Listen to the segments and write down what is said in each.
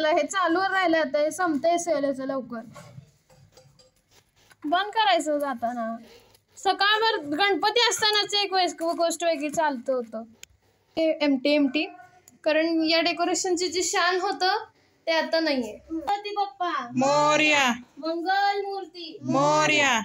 हे चालू राहिलं आता, हे संपतंय सेलच लवकर. बंद करायचं जाताना. सकाळभर गणपती असतानाच एक गोष्ट वेगळी चालतं होतं, ते एमटी कारण या डेकोरेशनची जी शान होतं ते आता नाहीये. गणपती बाप्पा मोरया, मंगल मूर्ती मोरया,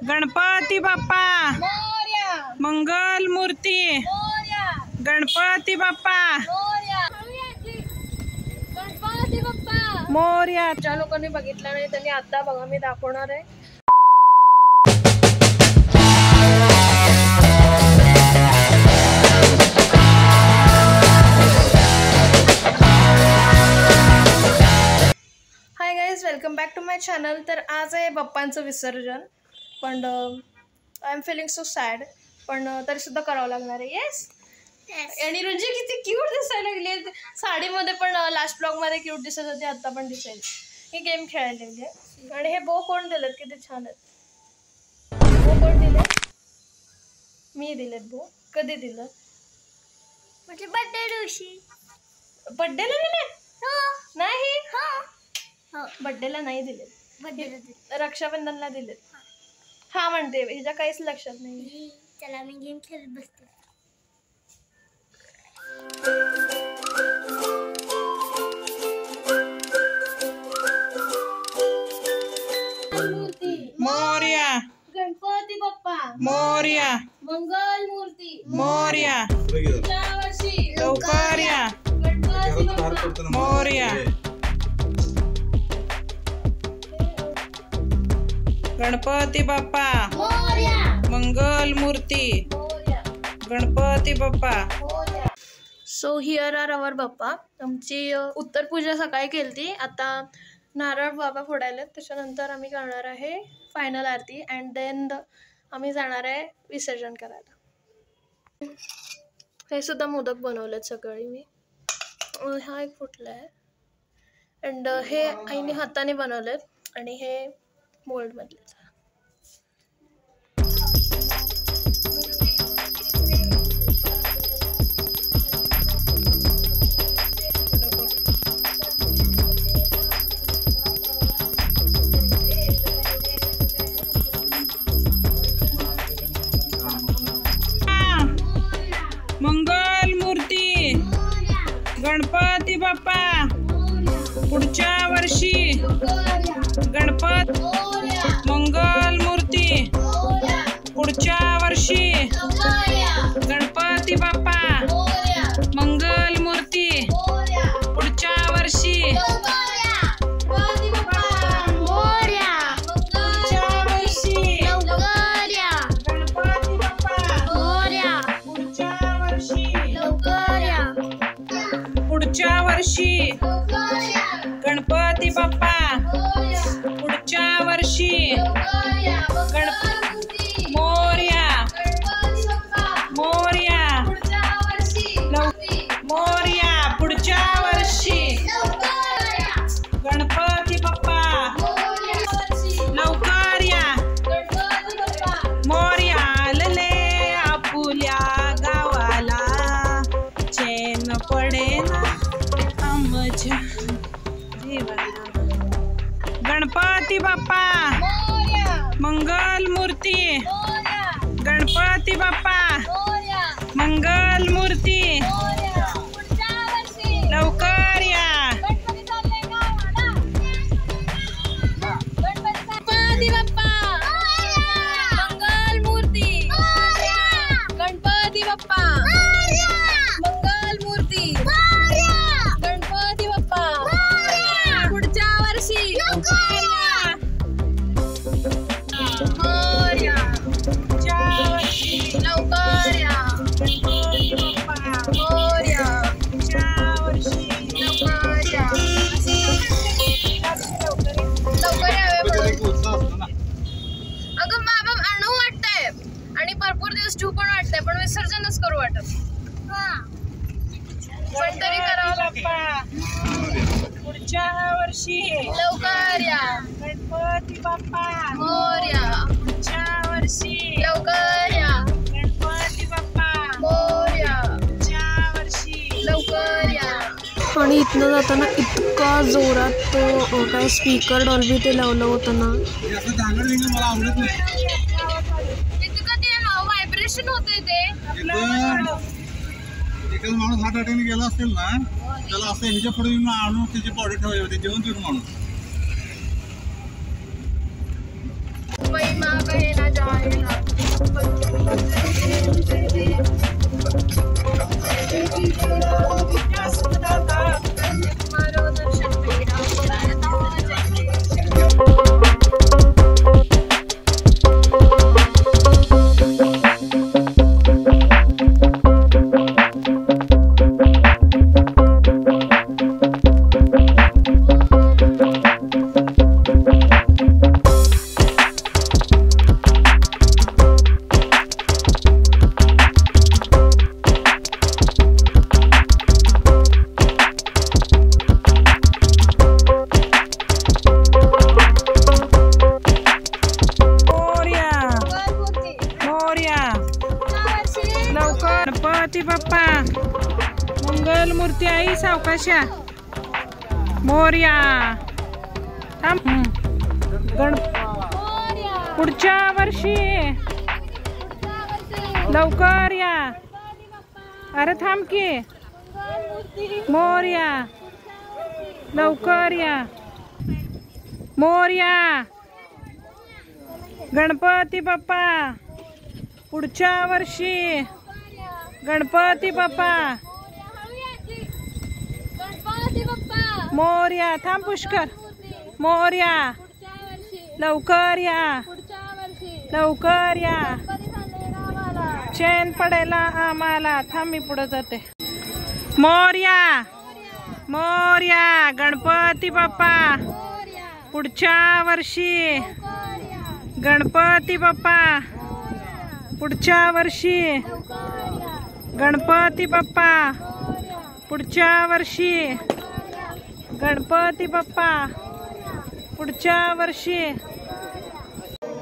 गणपती बाप्पा मोरया, मंगल मूर्ती, मोरया, गणपती बाप्पा मोरया, गणपती बाप्पा मोरया. ज्या लोकांनी बघितलं नाही त्यांनी आता बघा, मी दाखवणार आहे. Hi guys, welcome back to my channel. तर आज आहे बाप्पांचं विसर्जन, पण I am feeling so sad, पण तरी सुद्धा करावं लागणार आहे. येस. आणि रुंजी किती क्यूट दिसायला लागली साडीमध्ये, पण लास्ट ब्लॉगमध्ये क्यूट दिसत होती, आता पण दिसेल. ही गेम खेळायला लागली आहे. आणि हे बो कोण दिलेत, किती छान आहेत. बो कोण दिले? मी दिलेत बो. कधी दिलं? म्हणजे बर्थडे दिवशी. बड्डेला दिलेत? नाही, हो, बड्डेला नाही दिलेत, बर्थडे रक्षाबंधनला दिलेत. हा म्हणते, हिच्या काहीच लक्षात नाही. चला मी गेम खेळत बसते. मोरया, गणपती बाप्पा मोरया, मंगल मूर्ती मोरया, पुढच्या वर्षी लवकर या, गणपती बाप्पा मोरया, गणपती बाप्पा मंगल मूर्ती, Ganpati Bappa. So here are our बाप्पा. आमची उत्तर पूजा सकाळी केली, आता नारळ बाबा फोडायला, त्याच्यानंतर आम्ही करणार आहे फायनल आरती अँड देन आम्ही जाणार आहे विसर्जन करायला. हे सुद्धा मोदक बनवलेत सकाळी मी. हा एक फुटला आहे अँड हे आईने हाताने बनवलेत आणि हे मोल्ड मधले. मंगल मूर्ती, गणपती बाप्पा पुढच्या वर्षी, गणपत मंगल मूर्ती पुढच्या वर्षी, गणपती बाप्पा मंगल मूर्ती पुढच्या वर्षी, पुढच्या वर्षी, गणपती बाप्पा पुढच्या वर्षी, मोरया, मोरया, मोरया, पुढच्या वर्षी, गणपती बाप्पा लवकर या, मोरया. आलेले आपुल्या गावाला, चैन पडेना आमच्या जीवाला. गणपती बाप्पा मंगल मूर्ती, गणपती बाप्पा मंगल मूर्ती लवकर या. गणपती बाप्पा मंगल मूर्ती, गणपती बाप्पा मंगल मूर्ती, गणपती बाप्पा पुढच्या वर्षी, मोरया, पुढच्या वर्षी, लवकर या, गणपती बाप्पा मोरया, पुढच्या वर्षी, लवकर या. लवकर यावे म्हणून. अगं बाबा आणू वाटतंय आणि भरपूर दिवस ठेवू पण वाटतंय, पण विसर्जनच करू वाटत. पण तरी करावं लागतं. पुढच्या वर्षी, लवकर या, गणपती बाप्पा मोरया, पुढच्या वर्षी, लवकर या, गणपती बाप्पा मोरया, पुढच्या वर्षी, लवकर या. आणि इथनं जाताना इतका जोरात काय स्पीकर डॉल्बी ते लावलं होतं ना, व्हायब्रेशन होते ते. एखादा माणूस हार्ट अटॅक गेला असेल ना, त्याला असं ह्याच्या पुढे आणून त्याची बॉडी ठेवायची होती, जेवण तिथून माणूस. गणपती बाप्पा मंगल मूर्ती आई सावकाशा मोरया. पुढच्या वर्षी लवकर या. अरे थांब की मोरया, लवकर या मोरया. गणपती बाप्पा पुढच्या वर्षी. गणपती बाप्पा मोरया. थांब पुष्कर. मोरया, लवकर या, लवकर या. चैन पडेला आम्हाला. थांब मी पुढे जाते. मोरया, मोरया. गणपती बाप्पा पुढच्या वर्षी. गणपती बाप्पा पुढच्या वर्षी. गणपती बाप्पा पुढच्या वर्षी. गणपती बाप्पा पुढच्या वर्षी.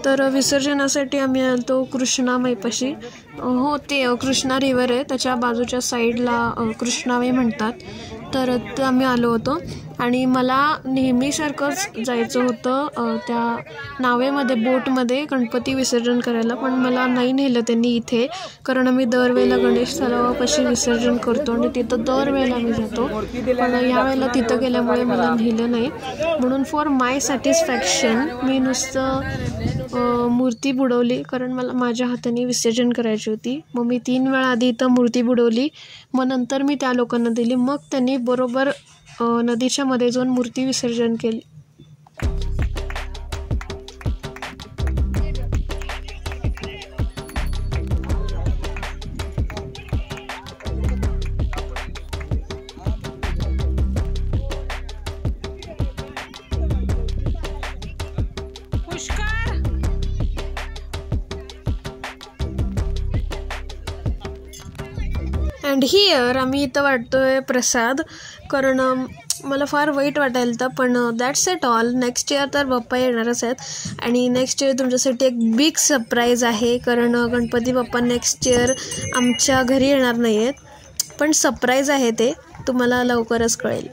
तर विसर्जनासाठी आम्ही आलतो कृष्णामाईपाशी. हो, ते कृष्णा रिव्हर आहे, त्याच्या बाजूच्या साईडला कृष्णामाई म्हणतात. तर ते आम्ही आलो होतो आणि मला नेहमीसारखंच जायचं होतं त्या नावेमध्ये, बोटमध्ये गणपती विसर्जन करायला. पण मला नाही नेलं त्यांनी इथे, कारण आम्ही दरवेळेला गणेश तलावापाशी विसर्जन करतो आणि तिथं दरवेळेला आम्ही जातो. पण यावेळेला तिथं गेल्यामुळे मला नेलं नाही. म्हणून फॉर माय सॅटिस्फॅक्शन मी नुसतं मूर्ती बुडवली, कारण मला माझ्या हाताने विसर्जन करायची होती. मग मी 3 वेळा आधी इथं मूर्ती बुडवली, मग नंतर मी त्या लोकांना दिली. मग त्यांनी बरोबर नदीच्या मध्ये जाऊन मूर्ती विसर्जन केली. अँड हिअर आम्ही इथं वाटतोय प्रसाद, कारण मला फार वाईट वाटायला होतं. पण that's it all. Next year तर बाप्पा येणारच आहेत आणि नेक्स्ट इयर तुमच्यासाठी एक बिग सरप्राईज आहे, कारण गणपती बाप्पा नेक्स्ट इयर आमच्या घरी येणार नाही आहेत. पण सरप्राईज आहे, ते तुम्हाला लवकरच कळेल.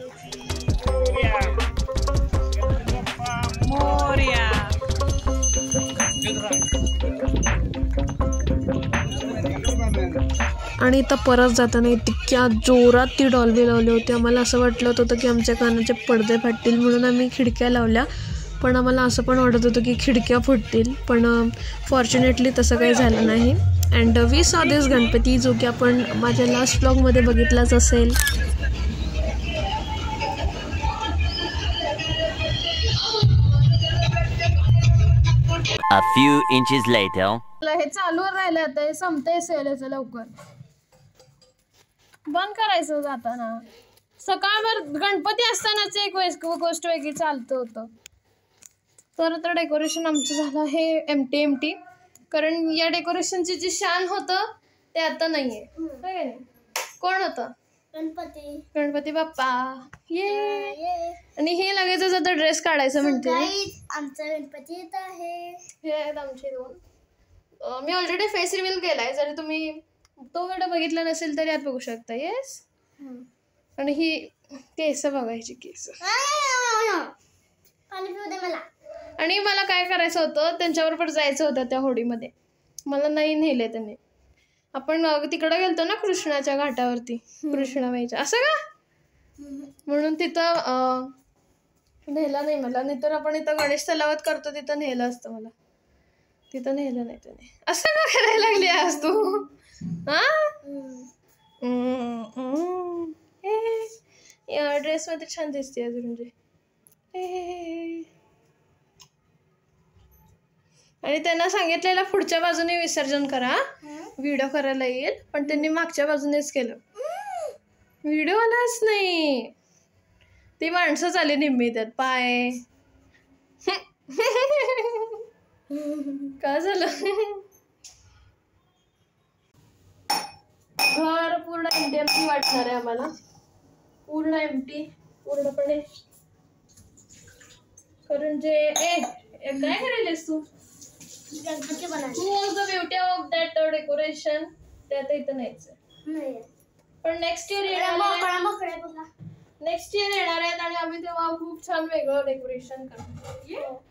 आणि इथं परत जाताना इतक्या जोरात ती डॉल्बी लावली होती. आम्हाला असं वाटलं होतं की आमच्या कानाचे पडदे फाटतील, म्हणून आम्ही खिडक्या लावल्या. पण आम्हाला असं पण वाटत होतं की खिडक्या फुटतील, पण फॉर्च्युनेटली तसं काही झालं नाही. अँड वी सॉ दिस गणपती, जो की आपण माझ्या लास्ट ब्लॉगमध्ये बघितलाच असेल. A few inches later. हे चालू राहिलं, आता हे संपतंय सेलचं. लवकर बंद करायचं जाताना. सकाळभर गणपती असतानाच एक गोष्ट वेगळी चालतं होतं. तर आता डेकोरेशन आमचं झालं आहे एमटी, कारण या डेकोरेशनची जी शान होतं ते आता नाहीये. कोण होतं? गणपती बाप्पा. ये. आणि हे लगेचच आता ड्रेस काढायचं म्हणते. आमचा गणपती येत आहे. हे आहेत आमचे 2. मी ऑलरेडी फेस रिव्हील केलाय, जर तुम्ही तो व्हिडिओ बघितला नसेल तरी यात बघू शकता. येस. आणि ही केस बघायची केस. पाणी पिऊ दे मला. आणि मला काय करायचं होतं, त्यांच्याबरोबर जायचं होतं त्या होडीमध्ये. मला नाही नेले त्यांनी. आपण तिकडं गेलतो ना कृष्णाच्या घाटावरती, कृष्णाबाईच्या. असं का? म्हणून तिथं नेला नाही मला. नाहीतर आपण इथं गणेश तलावात करतो तिथं नेलं असतं मला. तिथं नेलं नाही त्याने. असं का करायला लागली आज तू? हा या ड्रेसमध्ये छान दिसते आज म्हणजे. आणि त्यांना सांगितलेलं पुढच्या बाजूने विसर्जन करा, व्हिडिओ करायला येईल, पण त्यांनी मागच्या बाजूनेच केलं. व्हिडिओ आलाच नाही. ती माणसं झाली निम्मी त्यात पाय. काय झालं? घर पूर्ण एमटी वाटणार आहे आम्हाला. पूर्ण एमटी पूर्णपणे. कारण जे काय करायलेस तू? गणपती बनवायचे. Who was the beauty of that decoration? ते आता इथं नाहीच. पण नेक्स्ट इयर येणार आहे. नेक्स्ट इयर येणार आहेत आणि आम्ही तेव्हा खूप छान वेगळं डेकोरेशन करतो.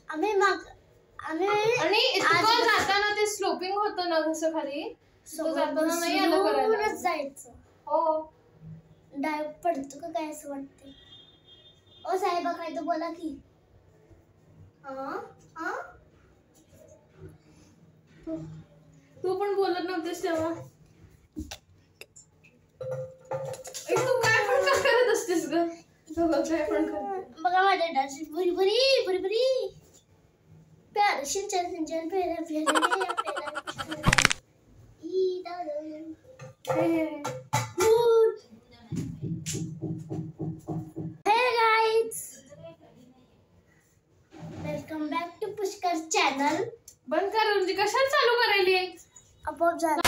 आणि इतकं जाताना ते स्लोपिंग होतं ना कसं खाली, जाताना नाही आलं करायला जायचं. हो डायरेक्ट पडतो का काय असं वाटते. ओ साहेबा काय तर बोला की. तू पण बोलत नव्हतीस तेव्हा. तू काय पण करत असतेस ग? काय पण करते. बघा माझ्या डान्स बुरी बुरी बुरी बुरी प्यार सिंचन सिंचन फेरा फेरा ई welcome back to Pushkar channel. बंद कर म्हणजे कशाला चालू करायली? आपोआप झालं.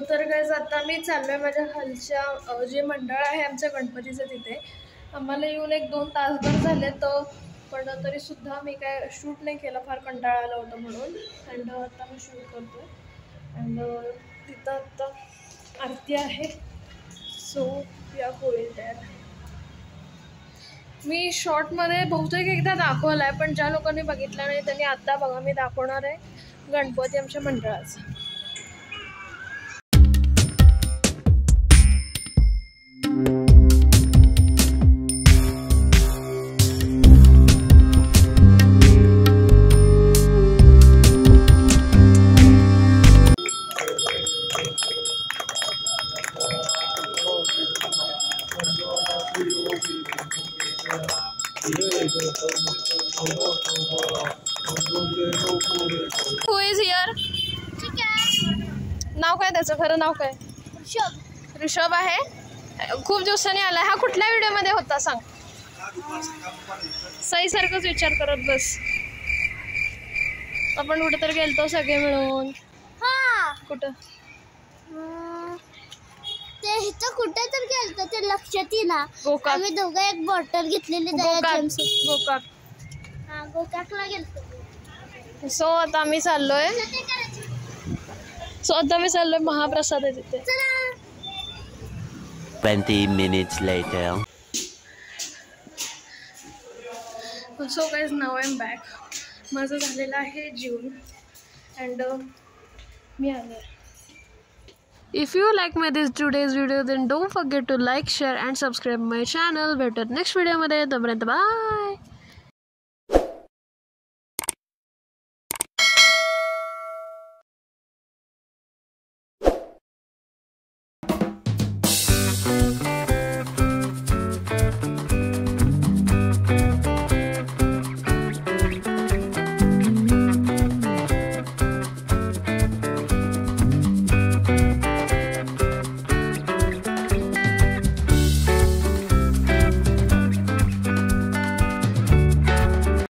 तर काय आता मी चाललोय माझ्या खालच्या जे मंडळ आहे आमच्या गणपतीचं तिथे. आम्हाला येऊन 1-2 तासभर झाले तर, पण तरी सुद्धा मी काय शूट नाही केलं, फार कंटाळा आला होता म्हणून. अँड आता मी शूट करतोय. अँड तिथं आता आरती आहे. सो या गोईंग देअर. मी शॉर्टमध्ये बहुतेक एकदा दाखवला आहे, पण ज्या लोकांनी बघितलं नाही त्यांनी आत्ता बघा. मी दाखवणार आहे गणपती आमच्या मंडळाचा. Who is here? नाव काय त्याचं खरं नाव काय? ऋषभ आहे. खूप दिवसांनी आला. हा कुठल्या व्हिडिओमध्ये होता सांग? सई सारखंच विचार करत बस. आपण कुठं तर गेलतो सगळे मिळून. कुठं ते इथं कुठे तर गेलतो ते लक्षात येईना. गोकाक. आम्ही दोघं एक बॉटल घेतलेली गोकाक. गोकाकला गेलतो. सो आता आम्ही चाललोय. महाप्रसाद आहे तिथे. 20 minutes later. So guys now I am back. माझं झालेलं आहे जेवण अँड मी आले. If you like my today's video, then don't forget to like, share and subscribe my channel. भेटत next video मध्ये. तोपर्यंत bye.